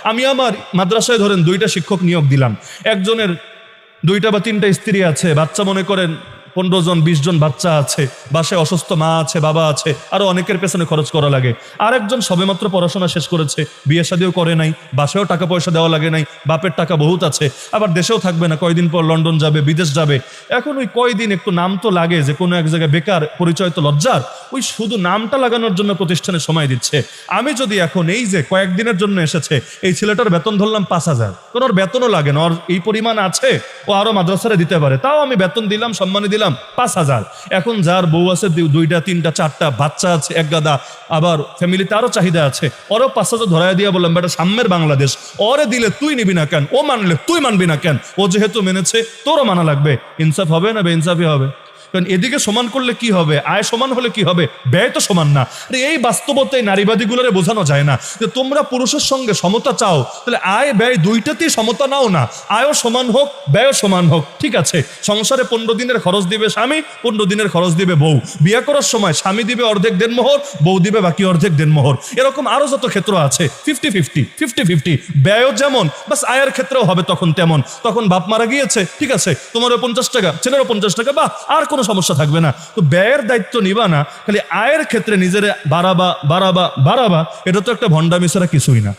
আমি আমার মাদ্রাসায় ধরেন 2টা শিক্ষক নিয়োগ দিলাম, একজনের 2টা বা 3টা স্ত্রী আছে, বাচ্চা মনে করেন 15 জন 20 জন বাচ্চা আছে, বাসায় অসুস্থ মা আছে, বাবা আছে, আরো অনেকের পেছনে খরচ করা লাগে। আরেকজন সবেমাত্র পড়াশোনা শেষ করেছে, বিয়ে শাদিও করে নাই, বাসায়ও টাকা পয়সা দেওয়া লাগে নাই, বাপের টাকা বহুত আছে, আবার দেশেও থাকবে না, কয়দিন পর লন্ডন যাবে, বিদেশ যাবে। এখন ওই কয়দিন একটু নাম তো লাগে, যে কোনো এক জায়গায় বেকার, পরিচয় তো লজ্জার, ওই শুধু নামটা লাগানোর জন্য প্রতিষ্ঠানে সময় দিচ্ছে। আমি যদি এখন এই যে কয়েকদিনের জন্য এসেছে, এই ছেলেটার বেতন ধরলাম 5,000, কোনো ওর বেতনও লাগে না, ওর এই পরিমাণ আছে, ও আরো মাদ্রাসারে দিতে পারে, তাও আমি বেতন দিলাম, সম্মানী দিলাম 5,000। এখন যার বউ আছে 2টা 3টা 4টা, বাচ্চা আছে এক গাদা, আবার ফ্যামিলিতে আরো চাহিদা আছে, ওরও 5,000 ধরাই দিয়া বললাম, বেটা সাম্যের বাংলাদেশ, ওরে দিলে তুই নিবি না কেন, ও মানলে তুই মানবি না কেন, ও যেহেতু মেনেছে তোরও মানা লাগবে। ইনসাফ হবে না বেইনসাফি হবে? কারণ এদিকে সমান করলে কি হবে, আয় সমান হলে কি হবে, ব্যয় তো সমান না। আরে এই বাস্তবতায় নারীবাদীগুলোরে বোঝানো যায় না যে তোমরা পুরুষের সঙ্গে সমতা চাও, তাহলে আয় ব্যয় 2টাতেই সমতা নাও না, আয়ও সমান হোক, ব্যয়ও সমান হোক। ঠিক আছে, সংসারে 15 দিনের খরচ দিবে স্বামী, 15 দিনের খরচ দিবে বউ, বিয়ে করার সময় স্বামী দিবে অর্ধেক দেনমোহর, বউ দিবে বাকি অর্ধেক দেনমোহর, এরকম আরো যত ক্ষেত্র আছে 50-50 ব্যয়ও যেমন, বাস আয়ের ক্ষেত্রেও হবে তখন তেমন। তখন বাপ মারা গিয়েছে, ঠিক আছে, তোমারও 50 টাকা, ছেলেরও 50 টাকা, বা আর কোনো সমস্যা থাকবে না। তো ব্যয়ের দায়িত্ব নিবা না, খালি আয়ের ক্ষেত্রে নিজের বাড়াবা, এটা তো একটা ভণ্ডামি ছাড়া কিছুই না।